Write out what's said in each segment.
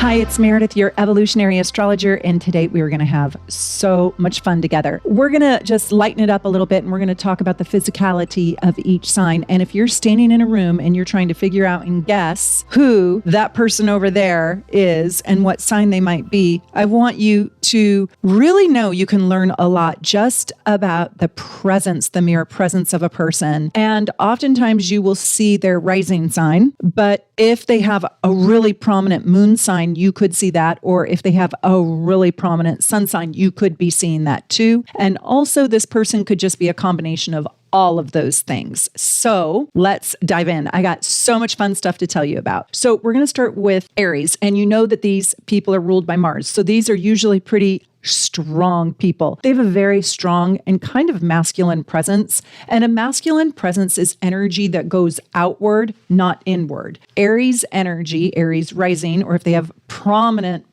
Hi, it's Meredith, your evolutionary astrologer, and today we are going to have so much fun together. We're going to just lighten it up a little bit, and we're going to talk about the physicality of each sign. And if you're standing in a room and you're trying to figure out and guess who that person over there is and what sign they might be, I want you to really know you can learn a lot just about the presence, the mere presence of a person. And oftentimes you will see their rising sign, but if they have a really prominent moon sign, you could see that. Or if they have a really prominent sun sign, you could be seeing that too. And also this person could just be a combination of all of those things. So let's dive in. I got so much fun stuff to tell you about. So we're going to start with Aries. And you know that these people are ruled by Mars. So these are usually pretty strong people. They have a very strong and kind of masculine presence. And a masculine presence is energy that goes outward, not inward. Aries energy, Aries rising, or if they have prominent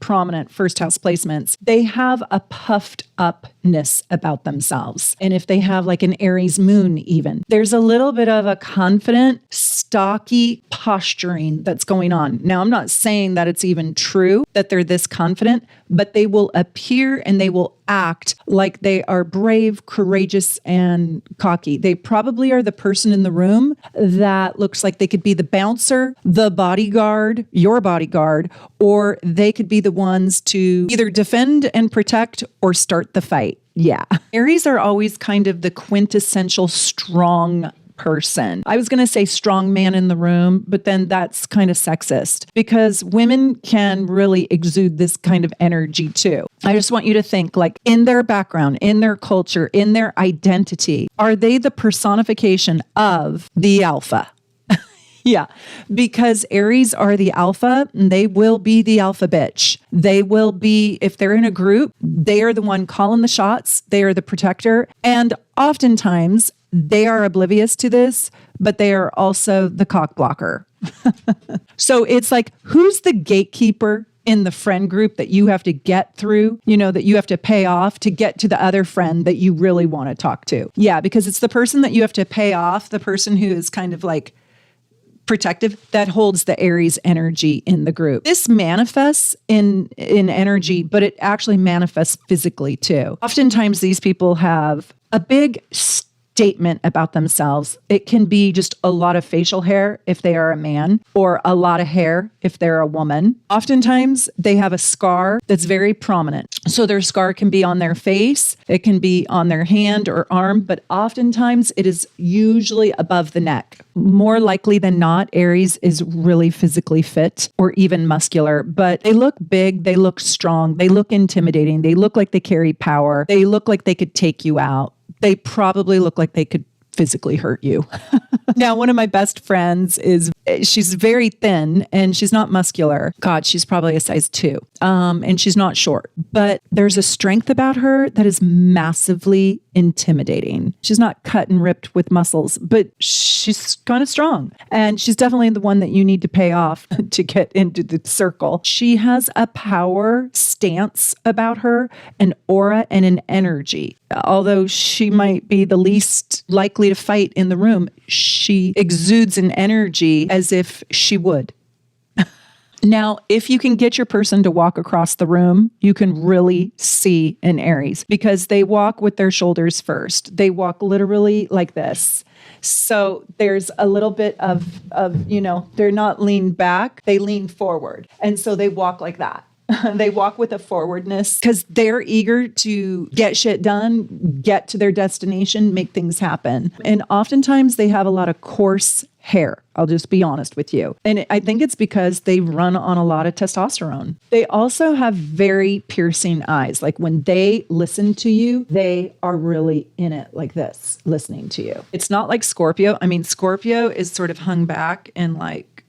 first house placements, they have a puffed upness about themselves. And if they have like an Aries moon even, there's a little bit of a confident, stocky posturing that's going on. Now, I'm not saying that it's even true that they're this confident, but they will appear and they will act like they are brave, courageous, and cocky. They probably are the person in the room that looks like they could be the bouncer, the bodyguard, your bodyguard, or they could be the ones to either defend and protect or start the fight. Yeah. Aries are always kind of the quintessential strong person. I was going to say strong man in the room, but then that's kind of sexist because women can really exude this kind of energy too. I just want you to think like in their background, in their culture, in their identity, are they the personification of the alpha? Yeah, because Aries are the alpha, and they will be the alpha bitch. They will be, if they're in a group, they are the one calling the shots. They are the protector. And oftentimes they are oblivious to this, but they are also the cock blocker. So it's like, who's the gatekeeper in the friend group that you have to get through, that you have to pay off to get to the other friend that you really want to talk to? Yeah, because it's the person that you have to pay off, the person who is kind of like protective, that holds the Aries energy in the group. This manifests in energy, but it actually manifests physically too. Oftentimes these people have a big statement about themselves. It can be just a lot of facial hair if they are a man, or a lot of hair if they're a woman. Oftentimes they have a scar that's very prominent. So their scar can be on their face, it can be on their hand or arm, but oftentimes it is usually above the neck. More likely than not, Aries is really physically fit or even muscular, but they look big, they look strong, they look intimidating, they look like they carry power, they look like they could take you out. They probably look like they could physically hurt you. Now, one of my best friends she's very thin and she's not muscular. God, she's probably a size 2. And she's not short, but there's a strength about her that is massively intimidating. She's not cut and ripped with muscles, but she's kind of strong. And she's definitely the one that you need to pay off to get into the circle. She has a power stance about her, an aura and an energy. Although she might be the least likely to fight in the room, she exudes an energy as if she would. Now, if you can get your person to walk across the room, you can really see an Aries because they walk with their shoulders first. They walk literally like this. So there's a little bit of they're not leaned back, they lean forward. And so they walk like that. They walk with a forwardness because they're eager to get shit done, get to their destination, make things happen. And oftentimes they have a lot of coarse hair. I'll just be honest with you. And I think it's because they run on a lot of testosterone. They also have very piercing eyes. Like when they listen to you, they are really in it like this, listening to you. It's not like Scorpio. I mean, Scorpio is sort of hung back and like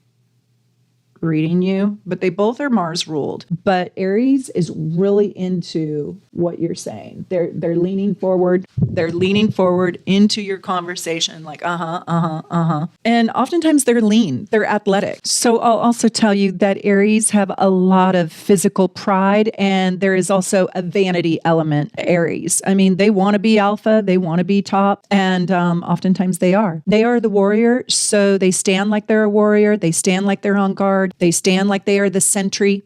reading you, but they both are Mars ruled. But Aries is really into what you're saying. They're leaning forward. They're leaning forward into your conversation like, And oftentimes they're lean. They're athletic. So I'll also tell you that Aries have a lot of physical pride, and there is also a vanity element to Aries. I mean, they want to be alpha. They want to be top. And oftentimes they are. They are the warrior. So they stand like they're a warrior. They stand like they're on guard. guard. They stand like they are the sentry,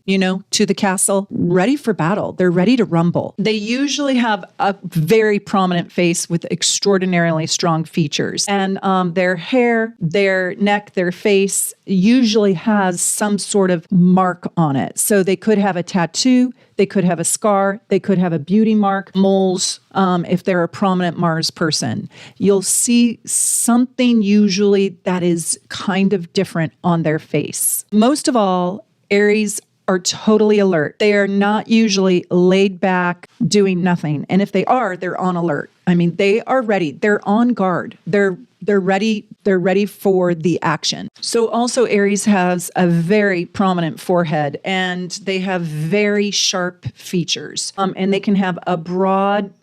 to the castle, ready for battle. They're ready to rumble. They usually have a very prominent face with extraordinarily strong features. And their hair, their neck, their face usually has some sort of mark on it. So they could have a tattoo, they could have a scar, they could have a beauty mark, moles, if they're a prominent Mars person. You'll see something usually that is kind of different on their face. Most of all, Aries are totally alert. They are not usually laid back doing nothing. And if they are, they're on alert. I mean, they are ready. They're on guard. They're ready. They're ready for the action. So also Aries has a very prominent forehead and they have very sharp features. And they can have a broad,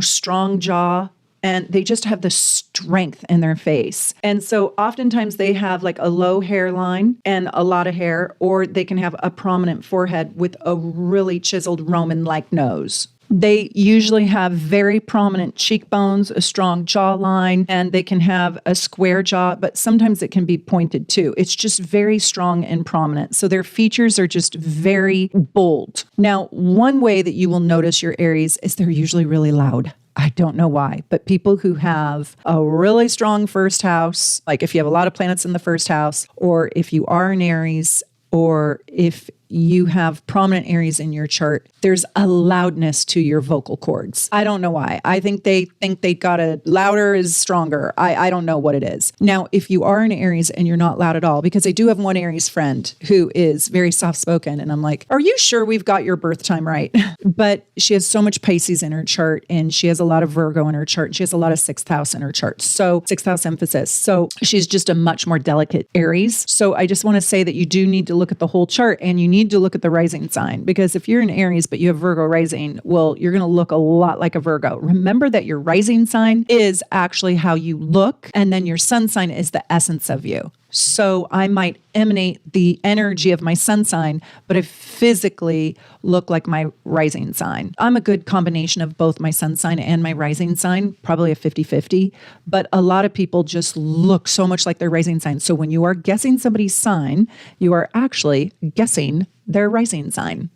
strong jaw. And they just have the strength in their face. And so oftentimes they have like a low hairline and a lot of hair, or they can have a prominent forehead with a really chiseled Roman-like nose. They usually have very prominent cheekbones, a strong jawline, and they can have a square jaw, but sometimes it can be pointed too. It's just very strong and prominent. So their features are just very bold. Now, one way that you will notice your Aries is they're usually really loud. I don't know why, but people who have a really strong first house, like if you have a lot of planets in the first house, or if you are an Aries, or if you have prominent Aries in your chart, there's a loudness to your vocal cords. I don't know why. I think they got a louder is stronger. I don't know what it is. Now, if you are an Aries and you're not loud at all, because I do have one Aries friend who is very soft-spoken, and I'm like, are you sure we've got your birth time right? But she has so much Pisces in her chart, and she has a lot of Virgo in her chart, and she has a lot of sixth house in her chart. So sixth house emphasis. So she's just a much more delicate Aries. So I just want to say that you do need to look at the whole chart, and you need to look at the rising sign, because if you're an Aries but you have Virgo rising, well, you're going to look a lot like a Virgo. Remember that your rising sign is actually how you look, and then your sun sign is the essence of you. So I might emanate the energy of my sun sign, but I physically look like my rising sign. I'm a good combination of both my sun sign and my rising sign, probably a 50-50, but a lot of people just look so much like their rising sign. So when you are guessing somebody's sign, you are actually guessing their rising sign.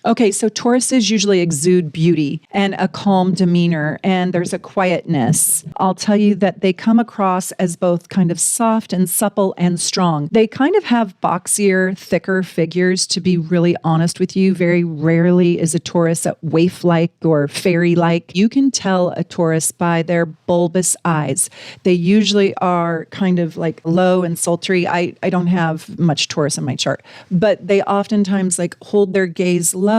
Okay, so Tauruses usually exude beauty and a calm demeanor, and there's a quietness. I'll tell you that they come across as both kind of soft and supple and strong. They kind of have boxier, thicker figures, to be really honest with you. Very rarely is a Taurus a waif-like or fairy-like. You can tell a Taurus by their bulbous eyes. They usually are kind of like low and sultry. I don't have much Taurus in my chart, but they oftentimes like hold their gaze low,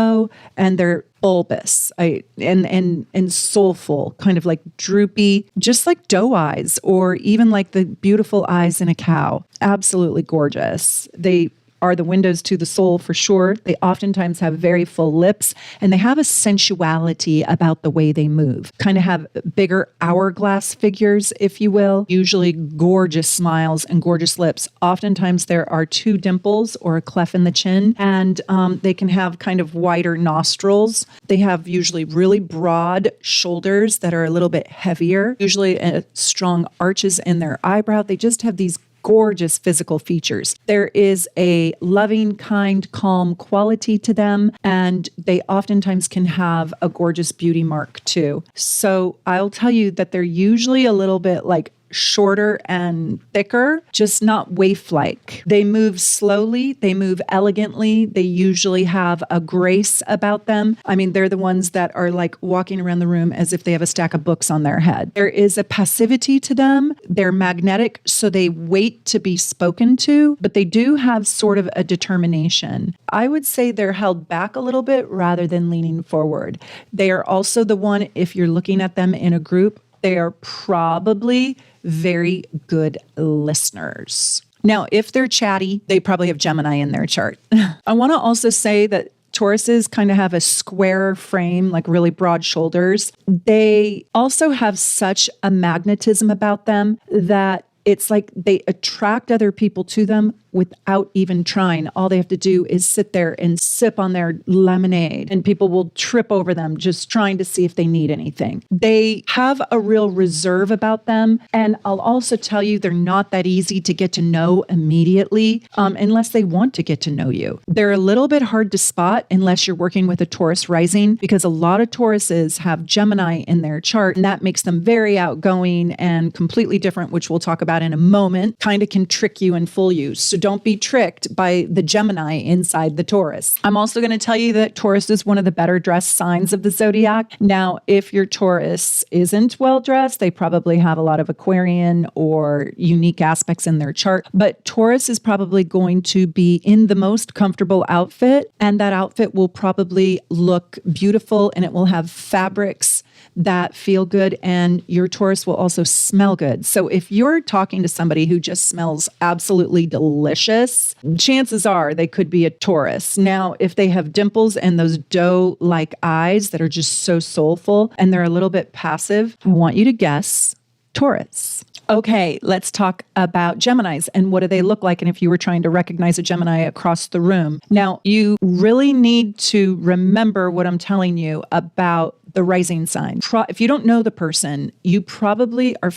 and they're bulbous and soulful, kind of like droopy, just like doe eyes, or even like the beautiful eyes in a cow. Absolutely gorgeous. They are the windows to the soul for sure. They oftentimes have very full lips, and they have a sensuality about the way they move. Kind of have bigger hourglass figures, if you will. Usually gorgeous smiles and gorgeous lips. Oftentimes there are two dimples or a cleft in the chin, and they can have kind of wider nostrils. They have usually really broad shoulders that are a little bit heavier, usually strong arches in their eyebrow. They just have these gorgeous physical features. There is a loving, kind, calm quality to them, and they oftentimes can have a gorgeous beauty mark too. So I'll tell you that they're usually a little bit like shorter and thicker, just not waif-like. They move slowly, they move elegantly, they usually have a grace about them. I mean, they're the ones that are like walking around the room as if they have a stack of books on their head. There is a passivity to them. They're magnetic, so they wait to be spoken to, but they do have sort of a determination. I would say they're held back a little bit rather than leaning forward. They are also the one, if you're looking at them in a group, they are probably very good listeners. Now, if they're chatty, they probably have Gemini in their chart. I want to also say that Tauruses kind of have a square frame, like really broad shoulders. They also have such a magnetism about them that it's like they attract other people to them without even trying. All they have to do is sit there and sip on their lemonade, and people will trip over them just trying to see if they need anything. They have a real reserve about them. And I'll also tell you, they're not that easy to get to know immediately unless they want to get to know you. They're a little bit hard to spot unless you're working with a Taurus rising, because a lot of Tauruses have Gemini in their chart, and that makes them very outgoing and completely different, which we'll talk about in a moment. Kind of can trick you and fool you. So don't be tricked by the Gemini inside the Taurus. I'm also going to tell you that Taurus is one of the better dressed signs of the zodiac. Now, if your Taurus isn't well dressed, they probably have a lot of Aquarian or unique aspects in their chart. But Taurus is probably going to be in the most comfortable outfit, and that outfit will probably look beautiful, and it will have fabrics that feel good, and your Taurus will also smell good. So if you're talking to somebody who just smells absolutely delicious, chances are they could be a Taurus. Now, if they have dimples and those doe-like eyes that are just so soulful and they're a little bit passive, I want you to guess Taurus. Okay, let's talk about Geminis and what do they look like, and if you were trying to recognize a Gemini across the room. Now, you really need to remember what I'm telling you about the rising sign. If you don't know the person, you probably are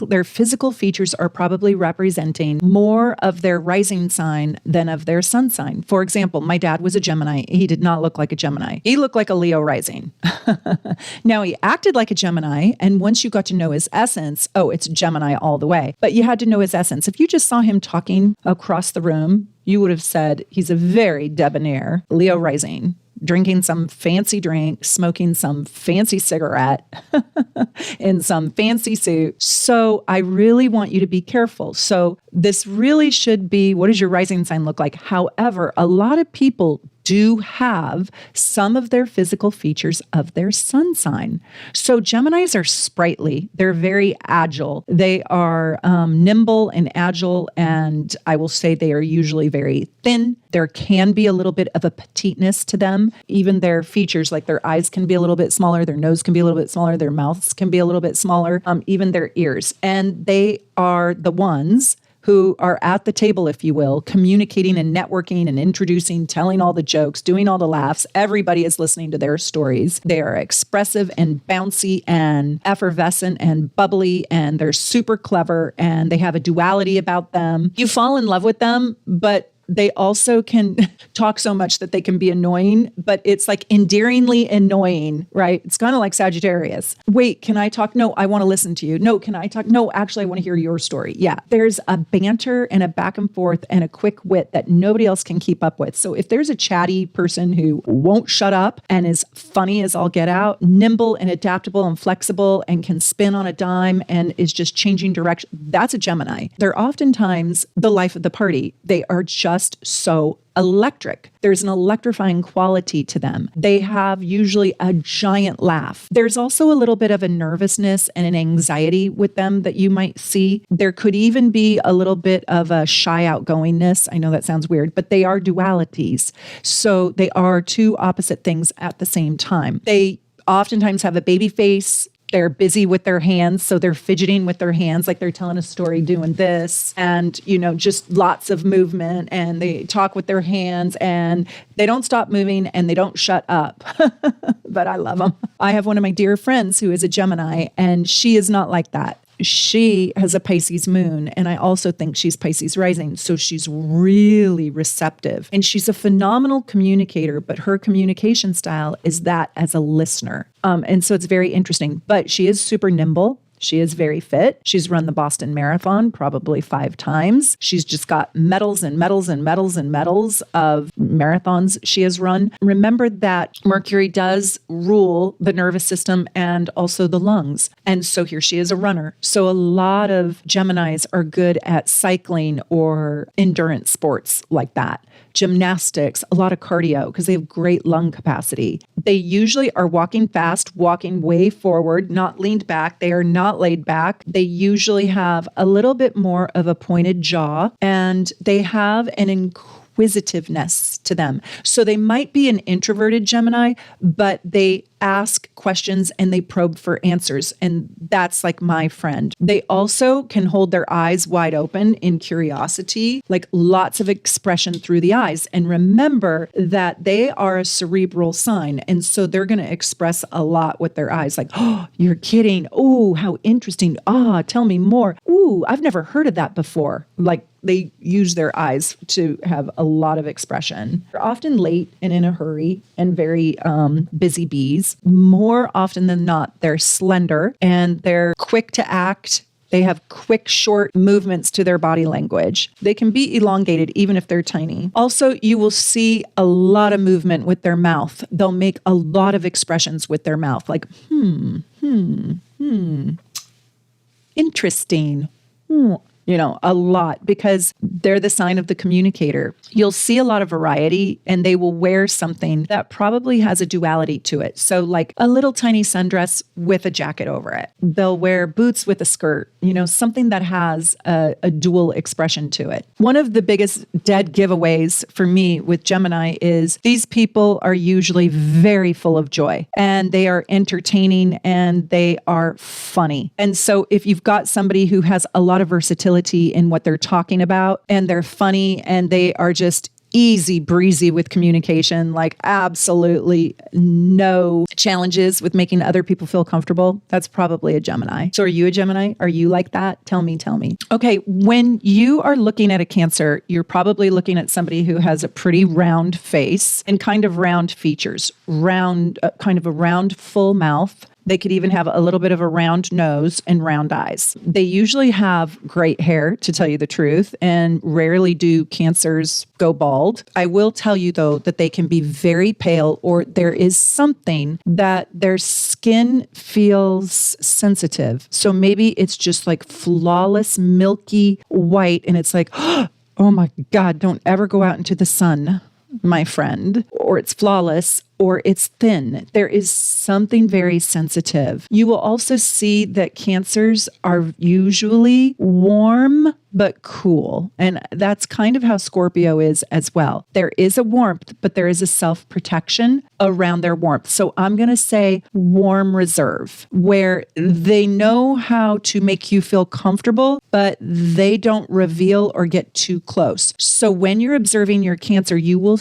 their physical features are probably representing more of their rising sign than of their sun sign. For example, my dad was a Gemini. He did not look like a Gemini. He looked like a Leo rising. Now, he acted like a Gemini, and once you got to know his essence, oh, it's Gemini all the way. But you had to know his essence. If you just saw him talking across the room, you would have said he's a very debonair Leo rising, drinking some fancy drink, smoking some fancy cigarette in some fancy suit. So I really want you to be careful. So this really should be, what does your rising sign look like? However, a lot of people do have some of their physical features of their sun sign. So Geminis are sprightly. They're very agile. They are nimble and agile, and I will say they are usually very thin. There can be a little bit of a petiteness to them. Even their features, like their eyes can be a little bit smaller, their nose can be a little bit smaller, their mouths can be a little bit smaller, even their ears. And they are the ones who are at the table, if you will, communicating and networking and introducing, telling all the jokes, doing all the laughs. Everybody is listening to their stories. They are expressive and bouncy and effervescent and bubbly, and they're super clever, and they have a duality about them. You fall in love with them, but they also can talk so much that they can be annoying, but it's like endearingly annoying, right? It's kind of like Sagittarius. Wait, can I talk? No, I want to listen to you. No, can I talk? No, actually, I want to hear your story. Yeah, there's a banter and a back and forth and a quick wit that nobody else can keep up with. So if there's a chatty person who won't shut up and is funny as all get out, nimble and adaptable and flexible and can spin on a dime and is just changing direction, that's a Gemini. They're oftentimes the life of the party. They are just so electric. There's an electrifying quality to them. They have usually a giant laugh. There's also a little bit of a nervousness and an anxiety with them that you might see. There could even be a little bit of a shy outgoingness. I know that sounds weird, but they are dualities. So they are two opposite things at the same time. They oftentimes have a baby face. They're busy with their hands, so they're fidgeting with their hands like they're telling a story doing this, and, just lots of movement, and they talk with their hands, and they don't stop moving, and they don't shut up. But I love them. I have one of my dear friends who is a Gemini, and she is not like that. She has a Pisces moon, and I also think she's Pisces rising. So she's really receptive, and she's a phenomenal communicator, but her communication style is that as a listener. And so it's very interesting, but she is super nimble. She is very fit. She's run the Boston Marathon probably 5 times. She's just got medals and medals and medals and medals of marathons she has run. Remember that Mercury does rule the nervous system and also the lungs. And so here she is a runner. So a lot of Geminis are good at cycling or endurance sports like that. Gymnastics, a lot of cardio because they have great lung capacity. They usually are walking fast, walking way forward, not leaned back. They are not laid back. They usually have a little bit more of a pointed jaw, and they have an inquisitiveness to them. So they might be an introverted Gemini, but they ask questions and they probe for answers. And that's like my friend. They also can hold their eyes wide open in curiosity, like lots of expression through the eyes. And remember that they are a cerebral sign. And so they're going to express a lot with their eyes, like, oh, you're kidding. Oh, how interesting. Ah, tell me more. Ooh, I've never heard of that before. Like, they use their eyes to have a lot of expression. They're often late and in a hurry and very busy bees. More often than not, they're slender and they're quick to act. They have quick, short movements to their body language. They can be elongated even if they're tiny. Also, you will see a lot of movement with their mouth. They'll make a lot of expressions with their mouth, like, interesting, a lot, because they're the sign of the communicator. You'll see a lot of variety, and they will wear something that probably has a duality to it. So like a little tiny sundress with a jacket over it. They'll wear boots with a skirt, something that has a dual expression to it. One of the biggest dead giveaways for me with Gemini is these people are usually very full of joy, and they are entertaining, and they are funny. And so if you've got somebody who has a lot of versatility in what they're talking about, and they're funny, and they are just easy breezy with communication, like absolutely no challenges with making other people feel comfortable, that's probably a Gemini. So are you a Gemini? Are you like that? Tell me. Okay, when you are looking at a Cancer, you're probably looking at somebody who has a pretty round face and kind of round features, kind of a round full mouth. They could even have a little bit of a round nose and round eyes. They usually have great hair, to tell you the truth, and rarely do Cancers go bald. I will tell you, though, that they can be very pale, or there is something that their skin feels sensitive. So maybe it's just like flawless, milky white, and it's like, oh my God, don't ever go out into the sun, my friend. Or it's flawless, or it's thin. There is something very sensitive. You will also see that Cancers are usually warm but cool. And that's kind of how Scorpio is as well. There is a warmth, but there is a self-protection around their warmth. So I'm going to say warm reserve, where they know how to make you feel comfortable, but they don't reveal or get too close. So when you're observing your Cancer, you will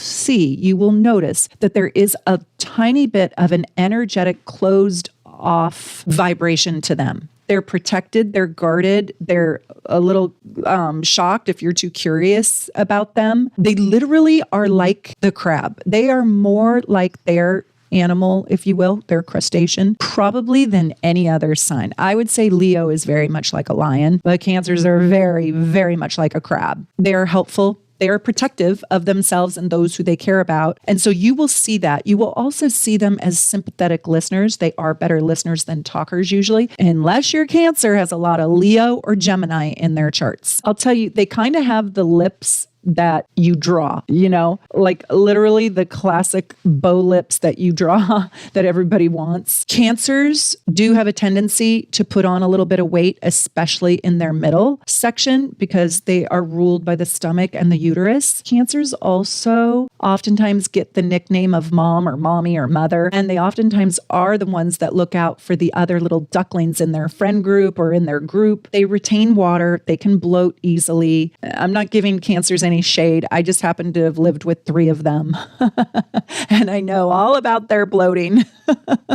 notice that there is a tiny bit of an energetic closed off vibration to them. They're protected, they're guarded, they're a little shocked if you're too curious about them. They literally are like the crab. They are more like their animal, if you will, their crustacean, probably than any other sign. I would say Leo is very much like a lion, but Cancers are very, very much like a crab. They are helpful. They are protective of themselves and those who they care about. And so you will see that. You will also see them as sympathetic listeners. They are better listeners than talkers usually, unless your Cancer has a lot of Leo or Gemini in their charts. I'll tell you, they kind of have the lips that you draw, like literally the classic bow lips that you draw that everybody wants. Cancers do have a tendency to put on a little bit of weight, especially in their middle section, because they are ruled by the stomach and the uterus. Cancers also oftentimes get the nickname of mom or mommy or mother, and they oftentimes are the ones that look out for the other little ducklings in their friend group or in their group. They retain water. They can bloat easily. I'm not giving Cancers any shade. I just happen to have lived with 3 of them. And I know all about their bloating.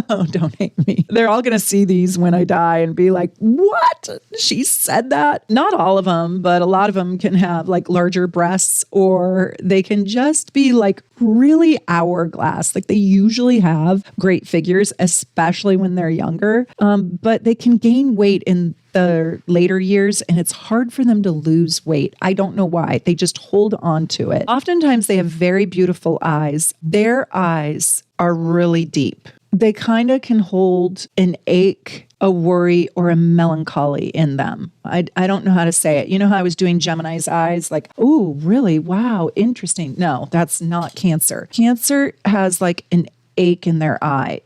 Oh, don't hate me. They're all going to see these when I die and be like, what? She said that? Not all of them, but a lot of them can have like larger breasts, or they can just be like really hourglass. Like they usually have great figures, especially when they're younger. But they can gain weight in the later years, and it's hard for them to lose weight. I don't know why. They just hold on to it. Oftentimes they have very beautiful eyes. Their eyes are really deep. They kind of can hold an ache, a worry, or a melancholy in them. I don't know how to say it. You know how I was doing Gemini's eyes? Like, oh, really? Wow, interesting. No, that's not Cancer. Cancer has like an ache in their eye.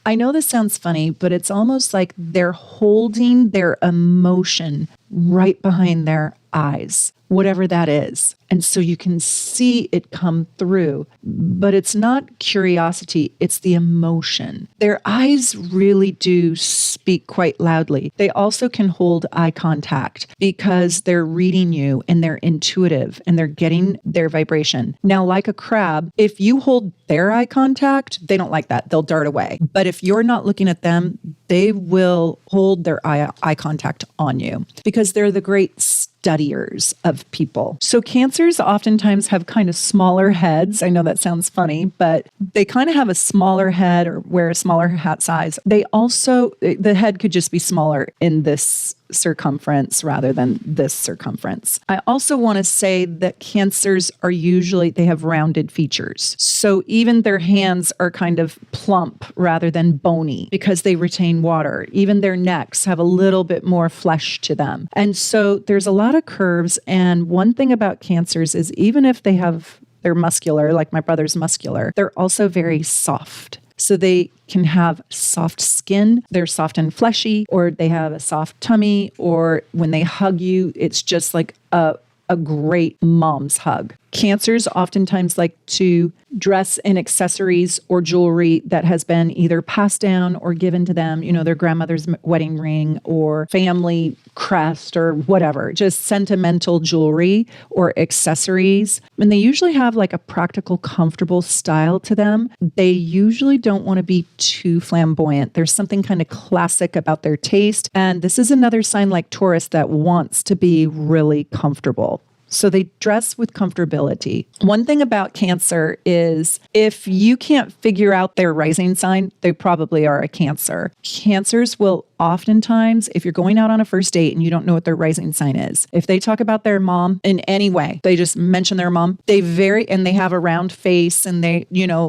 I know this sounds funny, but it's almost like they're holding their emotion right behind their eyes. whatever that is. And so you can see it come through, but it's not curiosity, it's the emotion. Their eyes really do speak quite loudly. They also can hold eye contact because they're reading you and they're intuitive and they're getting their vibration. Now, like a crab, if you hold their eye contact, they don't like that. They'll dart away. But if you're not looking at them, they will hold their eye contact on you because they're the great studiers of people. So Cancers oftentimes have kind of smaller heads. I know that sounds funny, but they kind of have a smaller head or wear a smaller hat size. They also, the head could just be smaller in this circumference rather than this circumference. I also want to say that Cancers are usually, they have rounded features. So even their hands are kind of plump rather than bony because they retain water. Even their necks have a little bit more flesh to them. And so there's a lot of curves. And one thing about Cancers is even if they're muscular, like my brother's muscular, they're also very soft. So they can have soft skin, they're soft and fleshy, or they have a soft tummy, or when they hug you, it's just like a great mom's hug. Cancers oftentimes like to dress in accessories or jewelry that has been either passed down or given to them, their grandmother's wedding ring or family crest or whatever, just sentimental jewelry or accessories. And they usually have like a practical, comfortable style to them. They usually don't want to be too flamboyant. There's something kind of classic about their taste. And this is another sign like Taurus that wants to be really comfortable. So they dress with comfortability. One thing about Cancer is if you can't figure out their rising sign, they probably are a Cancer. Cancers will oftentimes, if you're going out on a first date and you don't know what their rising sign is, if they talk about their mom in any way, they just mention their mom, and they have a round face and they,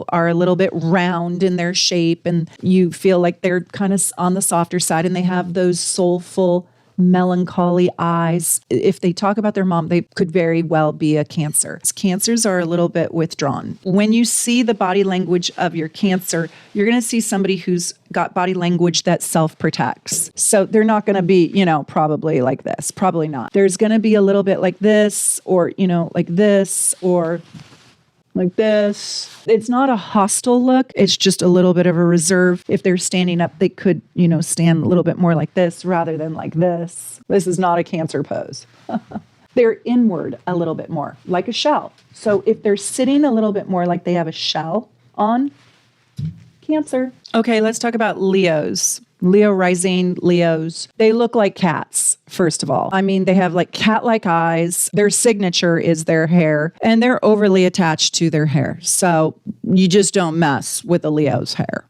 are a little bit round in their shape and you feel like they're kind of on the softer side and they have those soulful, melancholy eyes. If they talk about their mom, they could very well be a Cancer. Cancers are a little bit withdrawn. When you see the body language of your Cancer, you're going to see somebody who's got body language that self-protects. So they're not going to be, probably like this. Probably not. There's going to be a little bit like this or, like this or like this. It's not a hostile look. It's just a little bit of a reserve. If they're standing up, they could, stand a little bit more like this rather than like this. This is not a Cancer pose. They're inward a little bit more, like a shell. So if they're sitting a little bit more like they have a shell on, Cancer. Okay, let's talk about Leos. Leo rising, Leos. They look like cats, first of all. I mean, they have like cat-like eyes. Their signature is their hair, and they're overly attached to their hair. So you just don't mess with a Leo's hair.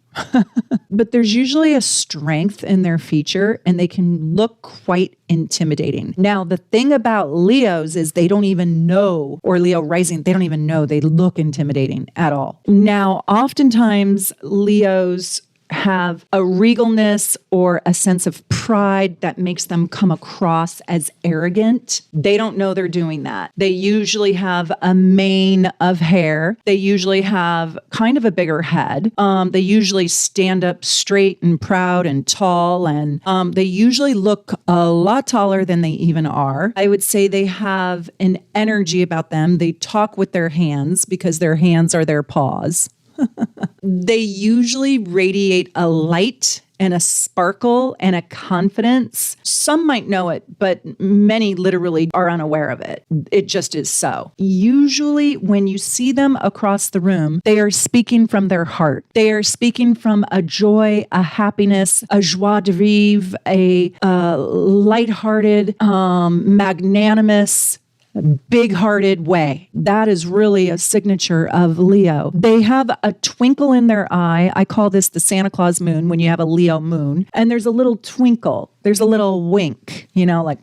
But there's usually a strength in their feature, and they can look quite intimidating. Now, the thing about Leos is they don't even know, or Leo rising, they don't even know they look intimidating at all. Now, oftentimes Leos have a regalness or a sense of pride that makes them come across as arrogant. They don't know they're doing that. They usually have a mane of hair. They usually have kind of a bigger head. They usually stand up straight and proud and tall, and they usually look a lot taller than they even are. I would say they have an energy about them. They talk with their hands because their hands are their paws. They usually radiate a light and a sparkle and a confidence. Some might know it, but many literally are unaware of it. It just is so. Usually when you see them across the room, they are speaking from their heart. They are speaking from a joy, a happiness, a joie de vivre, a lighthearted, magnanimous, big-hearted way. That is really a signature of Leo. They have a twinkle in their eye. I call this the Santa Claus moon when you have a Leo moon. And there's a little twinkle. There's a little wink, like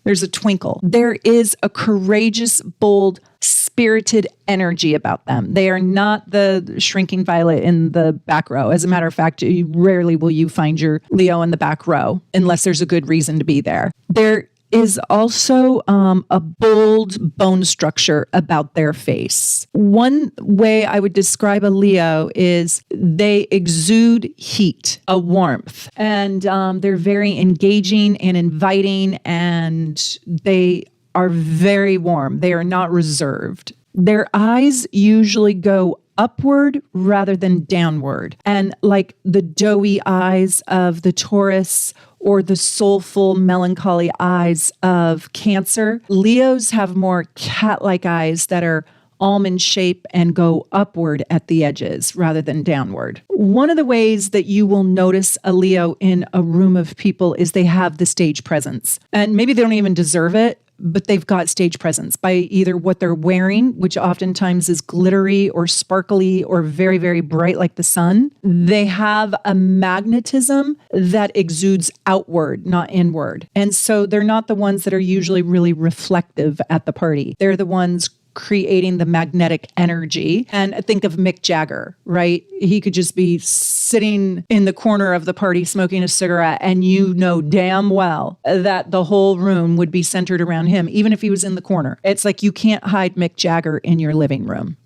there's a twinkle. There is a courageous, bold, spirited energy about them. They are not the shrinking violet in the back row. As a matter of fact, rarely will you find your Leo in the back row unless there's a good reason to be there. There is also a bold bone structure about their face. One way I would describe a Leo is they exude heat, a warmth, and they're very engaging and inviting, and they are very warm. They are not reserved. Their eyes usually go upward rather than downward. And like the doughy eyes of the Taurus or the soulful, melancholy eyes of Cancer, Leos have more cat-like eyes that are almond shape and go upward at the edges rather than downward. One of the ways that you will notice a Leo in a room of people is they have the stage presence. And maybe they don't even deserve it, but they've got stage presence by either what they're wearing, which oftentimes is glittery or sparkly or very, very bright like the sun. They have a magnetism that exudes outward, not inward. And so they're not the ones that are usually really reflective at the party. They're the ones creating the magnetic energy. And think of Mick Jagger, right? He could just be sitting in the corner of the party smoking a cigarette, and you know damn well that the whole room would be centered around him, even if he was in the corner. It's like you can't hide Mick Jagger in your living room.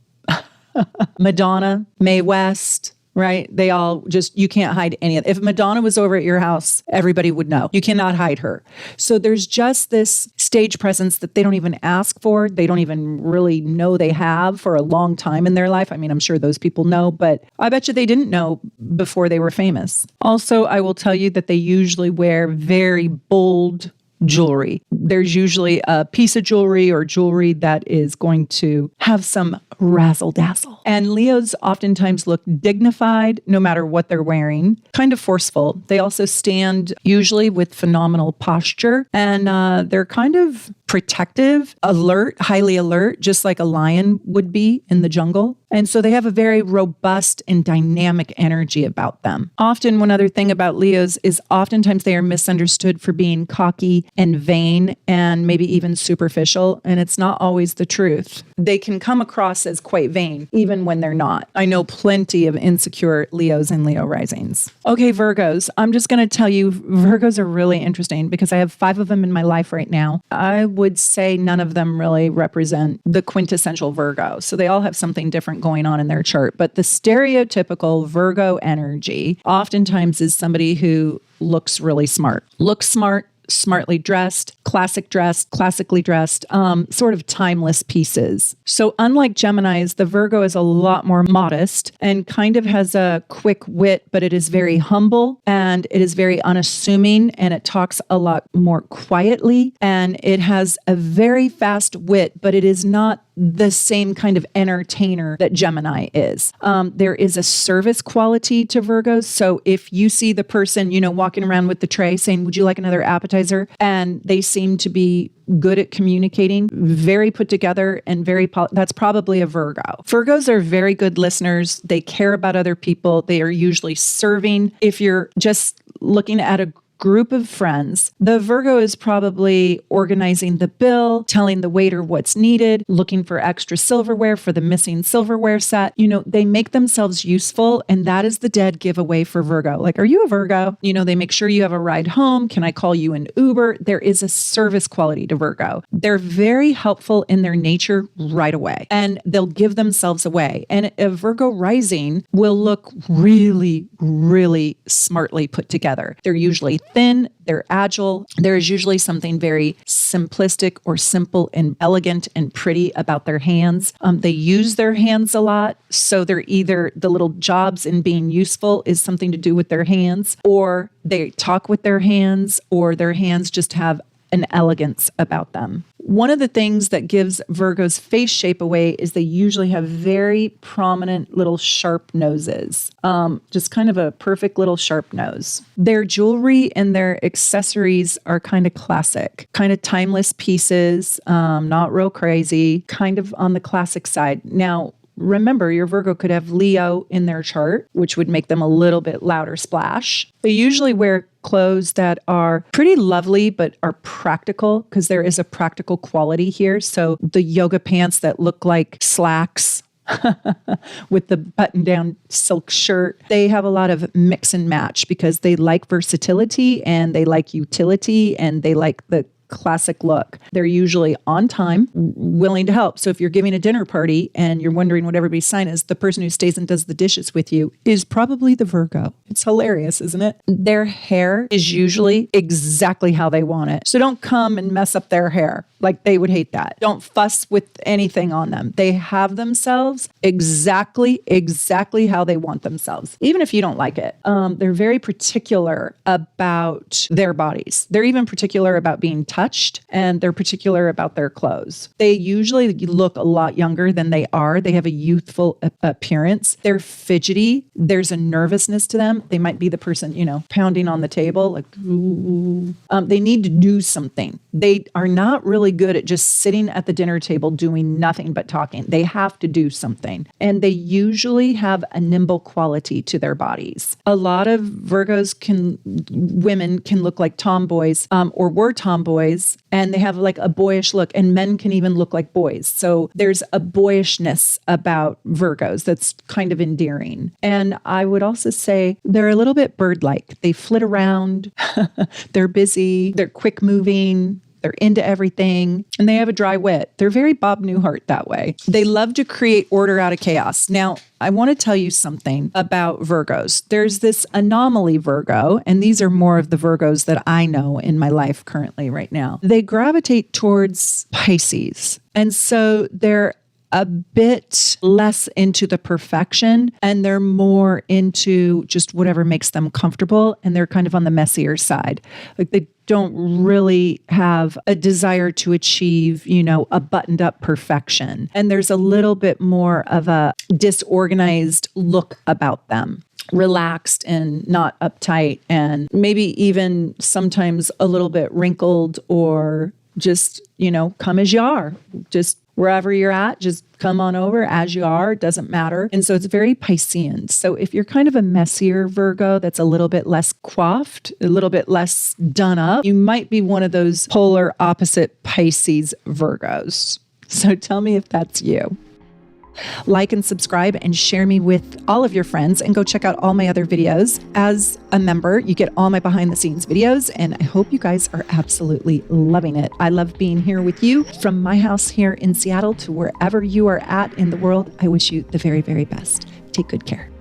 Madonna, Mae West, right? They all just, you can't hide any of it. If Madonna was over at your house, everybody would know. You cannot hide her. So there's just this stage presence that they don't even ask for. They don't even really know they have for a long time in their life. I mean, I'm sure those people know, but I bet you they didn't know before they were famous. Also, I will tell you that they usually wear very bold jewelry. There's usually a piece of jewelry or jewelry that is going to have some razzle dazzle. And Leos oftentimes look dignified no matter what they're wearing, kind of forceful. They also stand usually with phenomenal posture, and they're kind of protective, alert, highly alert, just like a lion would be in the jungle. And so they have a very robust and dynamic energy about them. Often, one other thing about Leos is oftentimes they are misunderstood for being cocky and vain and maybe even superficial. And it's not always the truth. They can come across as quite vain, even when they're not. I know plenty of insecure Leos and Leo risings. Okay, Virgos. I'm just going to tell you, Virgos are really interesting because I have 5 of them in my life right now. I would say none of them really represent the quintessential Virgo. So they all have something different going on in their chart. But the stereotypical Virgo energy oftentimes is somebody who looks really smart. Looks smart, smartly dressed, classically dressed, sort of timeless pieces. So unlike Geminis, the Virgo is a lot more modest and kind of has a quick wit, but it is very humble and it is very unassuming and it talks a lot more quietly and it has a very fast wit, but it is not the same kind of entertainer that Gemini is. There is a service quality to Virgos. So if you see the person, walking around with the tray saying, would you like another appetizer? And they seem to be good at communicating, very put together and that's probably a Virgo. Virgos are very good listeners. They care about other people. They are usually serving. If you're just looking at a group of friends, the Virgo is probably organizing the bill, telling the waiter what's needed, looking for extra silverware for the missing silverware set. They make themselves useful, and that is the dead giveaway for Virgo. Like, are you a Virgo? They make sure you have a ride home. Can I call you an Uber? There is a service quality to Virgo. They're very helpful in their nature right away, and they'll give themselves away. And a Virgo rising will look really, really smartly put together. They're usually thin, they're agile. There is usually something very simplistic or simple and elegant and pretty about their hands. They use their hands a lot. So they're either the little jobs in being useful is something to do with their hands, or they talk with their hands, or their hands just have an elegance about them. One of the things that gives Virgo's face shape away is they usually have very prominent little sharp noses, just kind of a perfect little sharp nose. Their jewelry and their accessories are kind of classic, kind of timeless pieces, not real crazy, kind of on the classic side. Now, remember, your Virgo could have Leo in their chart, which would make them a little bit louder splash. They usually wear clothes that are pretty lovely, but are practical because there is a practical quality here. So the yoga pants that look like slacks with the button-down silk shirt, they have a lot of mix and match because they like versatility and they like utility and they like the classic look. They're usually on time, willing to help. So if you're giving a dinner party and you're wondering what everybody's sign is, the person who stays and does the dishes with you is probably the Virgo. It's hilarious, isn't it? Their hair is usually exactly how they want it. So don't come and mess up their hair. Like, they would hate that. Don't fuss with anything on them. They have themselves exactly how they want themselves, even if you don't like it. They're very particular about their bodies. They're even particular about being touched, and they're particular about their clothes. They usually look a lot younger than they are. They have a youthful appearance. They're fidgety. There's a nervousness to them. They might be the person, pounding on the table, like, ooh. They need to do something. They are not really good at just sitting at the dinner table doing nothing but talking. They have to do something. And they usually have a nimble quality to their bodies. A lot of women can look like tomboys, or were tomboys, and they have like a boyish look, and men can even look like boys. So there's a boyishness about Virgos that's kind of endearing. And I would also say they're a little bit bird-like. They flit around, they're busy, they're quick moving, they're into everything, and they have a dry wit. They're very Bob Newhart that way. They love to create order out of chaos. Now, I want to tell you something about Virgos. There's this anomaly Virgo, and these are more of the Virgos that I know in my life currently right now. They gravitate towards Pisces. And so they're a bit less into the perfection, and they're more into just whatever makes them comfortable, and they're kind of on the messier side. Like, they don't really have a desire to achieve, a buttoned up perfection. And there's a little bit more of a disorganized look about them. Relaxed and not uptight, and maybe even sometimes a little bit wrinkled, or just, come as you are. Just wherever you're at, just come on over as you are. It doesn't matter. And so it's very Piscean. So if you're kind of a messier Virgo that's a little bit less coiffed, a little bit less done up, you might be one of those polar opposite Pisces Virgos. So tell me if that's you. Like and subscribe and share me with all of your friends, and go check out all my other videos. As a member, you get all my behind the scenes videos, and I hope you guys are absolutely loving it. I love being here with you from my house here in Seattle to wherever you are at in the world. I wish you the very, very best. Take good care.